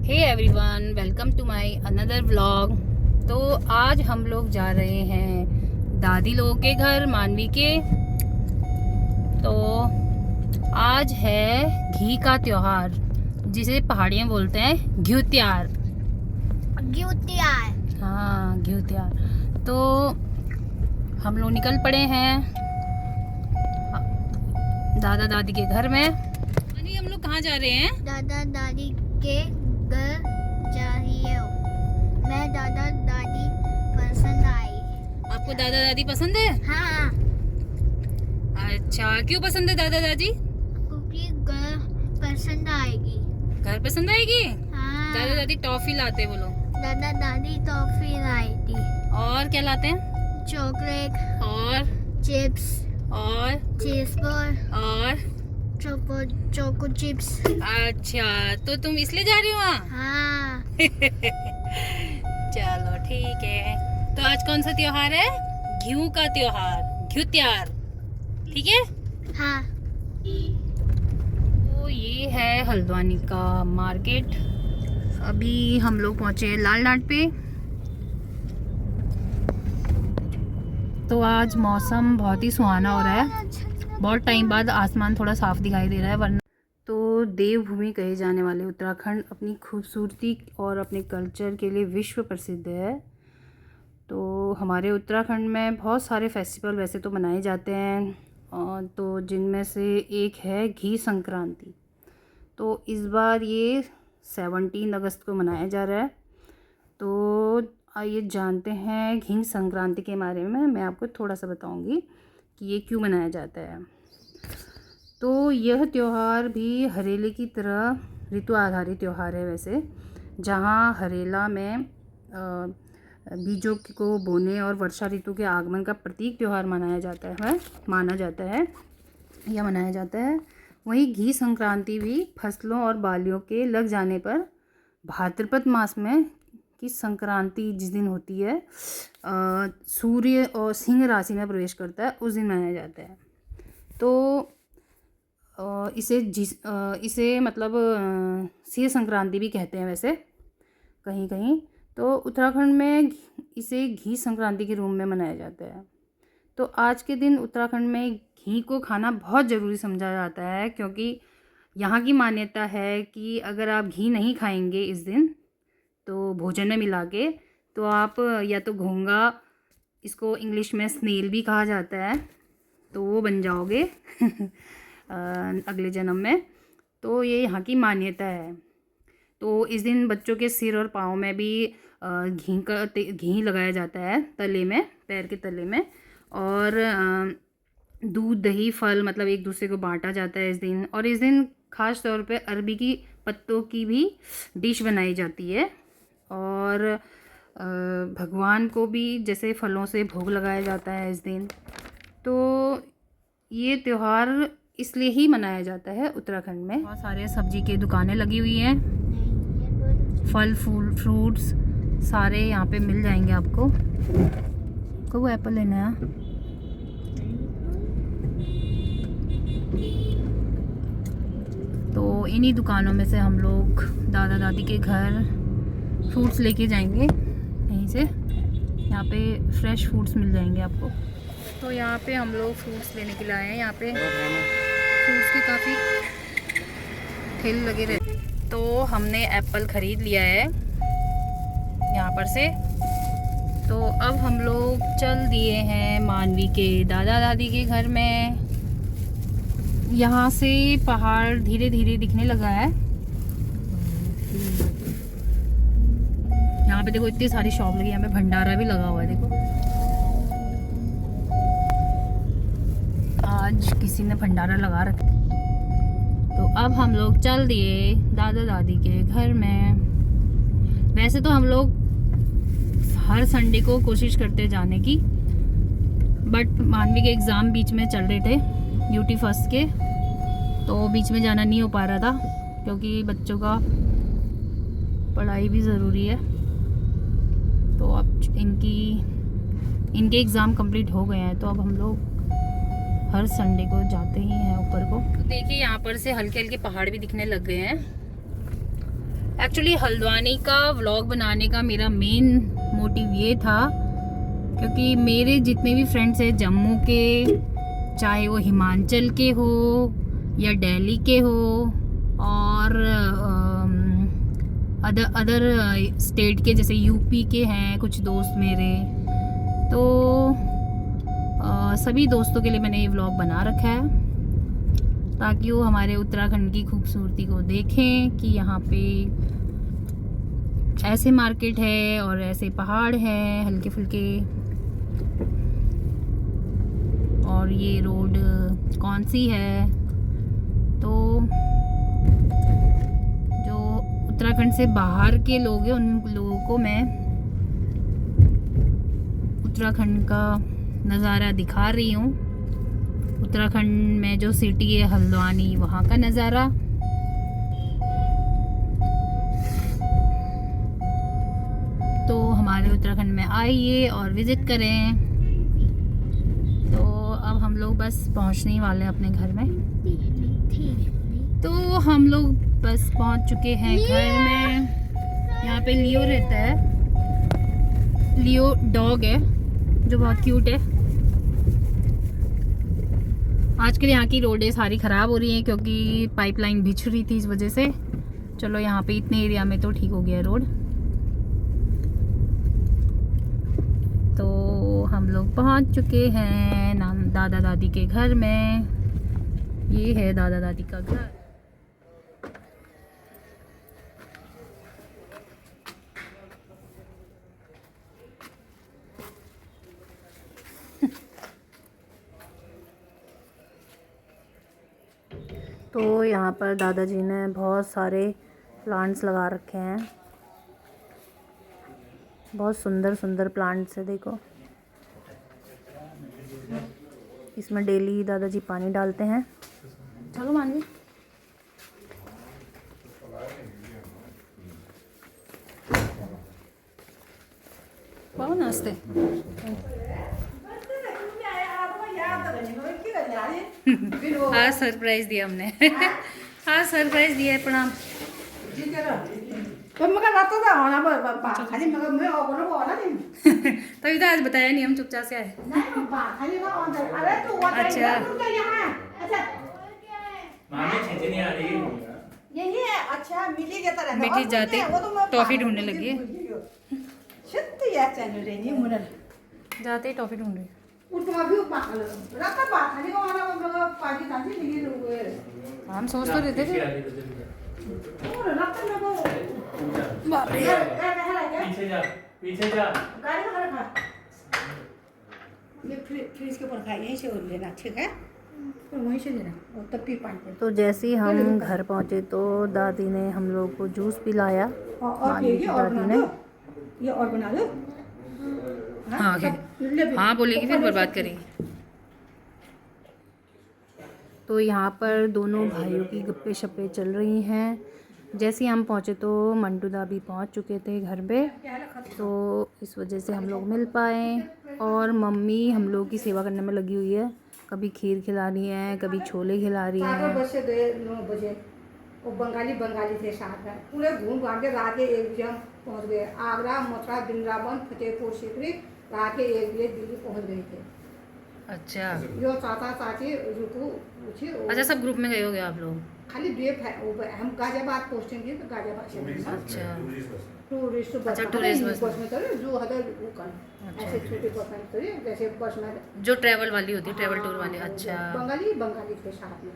Hey everyone, welcome to my another vlog. तो आज हम लोग जा रहे हैं दादी लोगों के घर, मानवी के। तो आज है घी का त्योहार, जिसे पहाड़ियाँ बोलते हैं घ्यूत्यार। हाँ, घ्यूत्यार। तो हम लोग निकल पड़े हैं दादा दादी के घर में। हम लोग कहाँ जा रहे हैं? दादा दादी के घर जा रही हूँ। मैं दादा दादी पसंद आई। आपको दादा दादी पसंद है? हाँ, अच्छा, क्यों पसंद है दादा दादी? क्योंकि घर पसंद आएगी। घर पसंद आएगी? हाँ, दादा दादी टॉफी लाते बोलो। दादा दादी टॉफी लाई थी। और क्या लाते हैं? चॉकलेट और चिप्स चीज बॉल और चोको चिप्स। अच्छा, तो तुम इसलिए जा रही हो वहाँ? हाँ, चलो ठीक है। तो आज कौन सा त्योहार है? घी का त्योहार, घ्यूत्यार। ठीक है। हाँ। तो ये है हल्द्वानी का मार्केट। अभी हम लोग पहुंचे हैं लाल नाट पे। तो आज मौसम बहुत ही सुहाना हो रहा है। बहुत टाइम बाद आसमान थोड़ा साफ दिखाई दे रहा है, वरना तो देवभूमि कहे जाने वाले उत्तराखंड अपनी खूबसूरती और अपने कल्चर के लिए विश्व प्रसिद्ध है। तो हमारे उत्तराखंड में बहुत सारे फेस्टिवल वैसे तो मनाए जाते हैं, तो जिनमें से एक है घी संक्रांति। तो इस बार ये 17 अगस्त को मनाया जा रहा है। तो आइए जानते हैं घी संक्रांति के बारे में। मैं आपको थोड़ा सा बताऊंगी कि ये क्यों मनाया जाता है। तो यह त्यौहार भी हरेले की तरह ऋतु आधारित त्यौहार है वैसे, जहाँ हरेला में बीजों को बोने और वर्षा ऋतु के आगमन का प्रतीक त्यौहार मनाया जाता है। वहीं घी संक्रांति भी फसलों और बालियों के लग जाने पर भाद्रपद मास में की संक्रांति जिस दिन होती है, सूर्य और सिंह राशि में प्रवेश करता है, उस दिन मनाया जाता है। तो इसे मतलब सिंह संक्रांति भी कहते हैं वैसे कहीं कहीं। तो उत्तराखंड में इसे घी संक्रांति के रूप में मनाया जाता है। तो आज के दिन उत्तराखंड में घी को खाना बहुत ज़रूरी समझा जाता है, क्योंकि यहाँ की मान्यता है कि अगर आप घी नहीं खाएंगे इस दिन, तो भोजन में मिला के, तो आप या तो घोंगा, इसको इंग्लिश में स्नेल भी कहा जाता है, तो वो बन जाओगे अगले जन्म में। तो ये यहाँ की मान्यता है। तो इस दिन बच्चों के सिर और पाँव में भी घी लगाया जाता है, तले में, पैर के तले में। और दूध दही फल मतलब एक दूसरे को बांटा जाता है इस दिन। और इस दिन ख़ास तौर पे अरबी की पत्तों की भी डिश बनाई जाती है। और भगवान को भी जैसे फलों से भोग लगाया जाता है इस दिन। तो ये त्यौहार इसलिए ही मनाया जाता है उत्तराखंड में। बहुत सारे सब्जी की दुकानें लगी हुई हैं, फल फूल फ्रूट्स सारे यहाँ पे मिल जाएंगे आपको। को एप्पल लेना है? तो इन्हीं दुकानों में से हम लोग दादा दादी के घर फ्रूट्स लेके जाएंगे यहीं से। यहाँ पे फ्रेश फ्रूट्स मिल जाएंगे आपको। तो यहाँ पे हम लोग फ्रूट्स लेने के लिए आए हैं। यहाँ पे फ्रूट्स के काफ़ी ठेले लगे रहते। तो हमने एप्पल ख़रीद लिया है यहाँ पर से। तो अब हम लोग चल दिए हैं मानवी के दादा दादी के घर में। यहाँ से पहाड़ धीरे धीरे दिखने लगा है। यहाँ पे देखो इतनी सारी शॉप लगी है। यहाँ पे भंडारा भी लगा हुआ है, देखो। आज किसी ने भंडारा लगा रखा। तो अब हम लोग चल दिए दादा दादी के घर में। वैसे तो हम लोग हर संडे को कोशिश करते जाने की, बट मानवी के एग्ज़ाम बीच में चल रहे थे, यूटी फर्स्ट के, तो बीच में जाना नहीं हो पा रहा था, क्योंकि बच्चों का पढ़ाई भी ज़रूरी है। तो अब इनके एग्ज़ाम कंप्लीट हो गए हैं, तो अब हम लोग हर संडे को जाते ही हैं ऊपर को। तो देखिए यहाँ पर से हल्के हल्के पहाड़ भी दिखने लग गए हैं। एक्चुअली हल्द्वानी का व्लॉग बनाने का मेरा मेन मोटिव ये था क्योंकि मेरे जितने भी फ्रेंड्स हैं जम्मू के, चाहे वो हिमाचल के हो या दिल्ली के हो और अदर स्टेट के, जैसे यूपी के हैं कुछ दोस्त मेरे, तो सभी दोस्तों के लिए मैंने ये व्लॉग बना रखा है ताकि वो हमारे उत्तराखंड की खूबसूरती को देखें कि यहाँ पे ऐसे मार्केट है और ऐसे पहाड़ हैं हल्के फुल्के, और ये रोड कौन सी है। तो जो उत्तराखंड से बाहर के लोग हैं उन लोगों को मैं उत्तराखंड का नज़ारा दिखा रही हूँ। उत्तराखंड में जो सिटी है हल्द्वानी, वहाँ का नज़ारा। तो हमारे उत्तराखंड में आइए और विज़िट करें। तो अब हम लोग बस पहुँचने ही वाले हैं अपने घर में। तो हम लोग बस पहुँच चुके हैं घर में। यहाँ पे लियो रहता है, लियो डॉग है जो बहुत क्यूट है। आजकल यहाँ की रोडें सारी ख़राब हो रही हैं क्योंकि पाइपलाइन बिछ रही थी, इस वजह से। चलो यहाँ पे इतने एरिया में तो ठीक हो गया रोड। तो हम लोग पहुँच चुके हैं दादा दादी के घर में। ये है दादा दादी का घर। तो यहाँ पर दादाजी ने बहुत सारे प्लांट्स लगा रखे हैं, बहुत सुंदर सुंदर प्लांट्स है। देखो, इसमें डेली दादाजी पानी डालते हैं। चलो मानवी, बहुत नाश्ते। हाँ सरप्राइज दिया हमने। हाँ सरप्राइज दिया है, प्रणाम। तभी तो आज बताया नहीं, हम चुपचाप से आए। अच्छा बेटी जाते टॉफी ढूंढने लगी है, जाते ही टॉफी ढूंढ रही है। हम सोच तो रहे थे फ्रिज के ऊपर खाई, यहीं से लेना, ठीक है, वहीं से लेना, और तब भी पानी। तो जैसे ही हम घर पहुंचे तो दादी ने हम लोग को जूस पिलाया। दादी ने ये और बना दो। हाँ हाँ बोलेगी, फिर बर्बाद करेगी। तो यहाँ पर दोनों भाइयों की गप्पे शप्पे चल रही हैं। जैसे ही हम पहुँचे तो मंटूदा भी पहुँच चुके थे घर पे, तो इस वजह से हम लोग मिल पाए। और मम्मी हम लोग की सेवा करने में लगी हुई है, कभी खीर खिला रही है, कभी छोले खिला रही है। 9 बजे वो बंगाली थे साथ में, पूरे घूम घाम के रात के 1 बजे हम पहुँच गए। आगरा, मथुरा, वृंदावन, फतेहपुर सीकरी, रात के 1 बजे दिल्ली पहुँच गए थे। अच्छा, जो चाचा चाची रुकू पूछी। अच्छा, सब ग्रुप में गए हो गए आप लोग? खाली ब्रेक है, हम गाजियाबाद पोस्टिंग की, तो गाजियाबाद से। अच्छा टूरिस्ट बस में तो जो हदर ऐसे छोटी बस में तो जैसे बस में जो ट्रैवल वाली होती है, ट्रैवल टूर वाली। अच्छा, बंगाली के साथ में।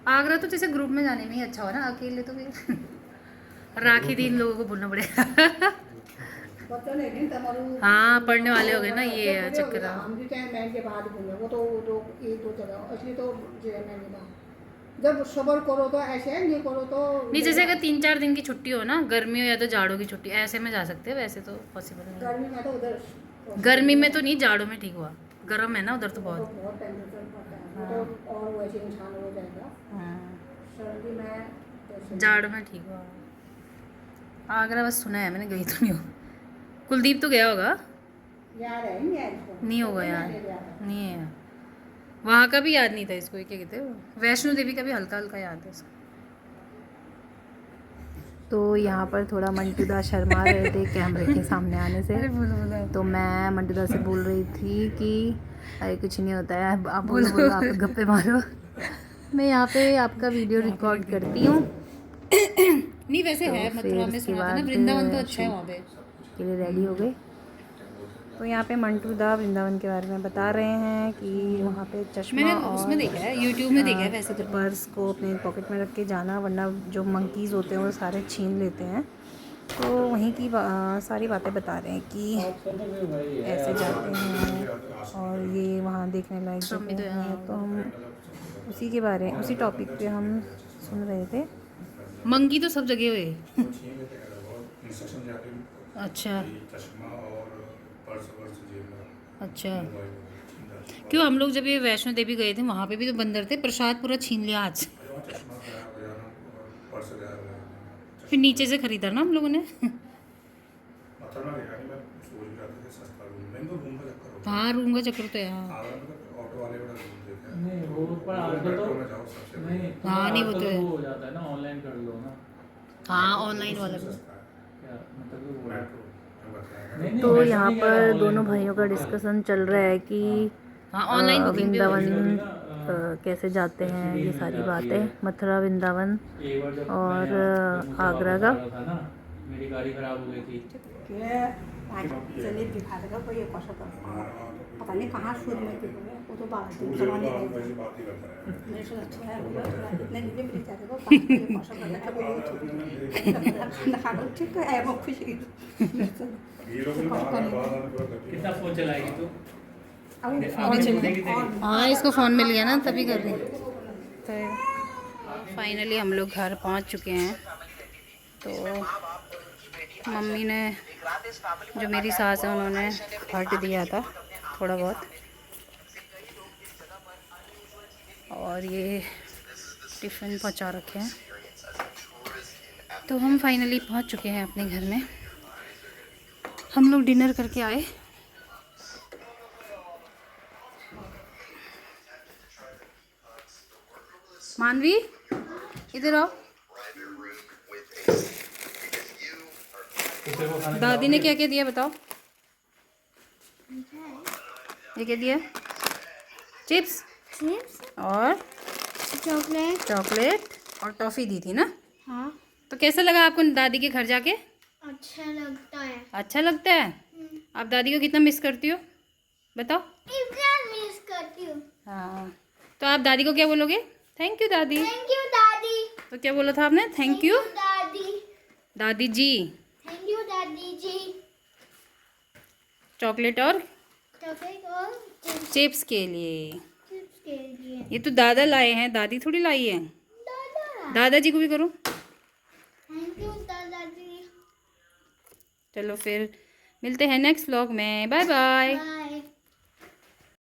आगरा तो जैसे ग्रुप में जाने में ही अच्छा हो ना, अकेले तो फिर राखी दिन लोगों को बोलना पड़ेगा। हाँ, पढ़ने वाले हो गए ना, ये चक्कर। हम भी चाहे मैन के बाद घूमे, वो तो 1-2 जगह, असली तो जब सबर करो तो ऐसे है, नहीं करो तो नहीं। जैसे अगर 3-4 दिन की छुट्टी हो ना, गर्मी हो या तो जाड़ों की छुट्टी, ऐसे में जा सकते हैं। वैसे तो पॉसिबल नहीं। गर्मी में तो उधर, गर्मी में तो नहीं, जाड़ों में ठीक हुआ। गर्म है ना उधर तो बहुत टेम्परेचर पड़ता है, तो और वैसे इंसान हो जाएगा। सर्दी में, जाड़ में ठीक हुआ। आगरा बस सुना है मैंने, गई तो नहीं हूँ। कुलदीप तो गया होगा यार, नहीं होगा यार, नहीं है। वहाँ का भी याद नहीं था इसको, क्या कहते हैं, वैष्णो देवी का भी हल्का हल्का याद है इसको। तो यहाँ पर थोड़ा मंटूदा शर्मा रहे थे कैमरे के सामने आने से। तो मैं मंटूदा से बोल रही थी कि अरे कुछ नहीं होता है, आप बोलो आप गप्पे मारो, मैं यहाँ पे आपका वीडियो रिकॉर्ड करती हूँ। नहीं वैसे तो है मथुरा में उसके सुना था ना, बाद वृंदावन तो अच्छा है वहाँ पे। के लिए रेडी हो गए। तो यहाँ पे मंटूदा वृंदावन के बारे में बता रहे हैं कि वहाँ पे चश्मा मैंने और उसमें देखा है, यूट्यूब में देखा है वैसे तो। पर्स को अपने पॉकेट में रख के जाना, वरना जो मंकीज़ होते हैं वो सारे छीन लेते हैं। तो वहीं की सारी बातें बता रहे हैं कि ऐसे जाते हैं और ये वहाँ देखने लायक जगह है। तो हम उसी टॉपिक पे हम सुन रहे थे। मंकी तो सब जगह हुए। अच्छा अच्छा। क्यों हम लोग जब ये वैष्णो देवी गए थे वहाँ पे भी तो बंदर थे, प्रसाद पूरा छीन लिया हाथ से। फिर नीचे से खरीदा ना हम लोगों ने। हाँ रूम का चक्कर तो है। हाँ नहीं वो पर आजकल तो नहीं हाँ नहीं वो तो है। वो हो जाता है ना, ऑनलाइन कर लो ना। हाँ ऑनलाइन वाला भी। क्या मतलब वो तो यहाँ पर दोनों भाइयों का डिस्कशन चल रहा है कि हाँ ऑनलाइन बुकिंग पे वृंदावन कैसे जाते हैं, ये सारी बातें, मथुरा वृंदावन एक बार जब और मैं आगरा का। था ना, मेरी गाड़ी खराब हो गई थी। चलिए दिखा देगा कोई एक औसत पता नहीं कहाँ शुरू में थी वो तो बात जमाने मेरे से अच्छा है नहीं नहीं मेरे जा देखो एक औसत लगा वो दिखा दो ठीक है मैं खुशी कितना फोन चलाएगी तू? हाँ इसको फ़ोन मिल गया ना तभी कर रही। तो फाइनली हम लोग घर पहुंच चुके हैं। तो मम्मी ने, जो मेरी सास है, उन्होंने हट दिया था थोड़ा बहुत, और ये टिफ़िन पहुंचा रखे हैं। तो हम फाइनली पहुंच चुके हैं अपने घर में। हम लोग डिनर करके आए। मानवी इधर आओ। दादी ने क्या क्या दिया बताओ। ये क्या दिया? चिप्स और चॉकलेट और टॉफ़ी दी थी ना। हाँ तो कैसा लगा आपको दादी के घर जाके? अच्छा लगता है। अच्छा लगता है। आप दादी को कितना मिस करती हो बताओ? इतना मिस करती हूँ। हाँ तो आप दादी को क्या बोलोगे? थैंक यू दादी। थैंक यू दादी। तो क्या बोला था आपने? थैंक यू दादी। दादी जी। थैंक यू दादी जी। चॉकलेट और चॉकलेट और चिप्स के लिए। चिप्स के लिए। ये तो दादा लाए हैं, दादी थोड़ी लाई है। दादा दादाजी को भी करो। थैंक यू दादाजी। चलो फिर मिलते हैं नेक्स्ट व्लॉग में। Bye bye. बाय।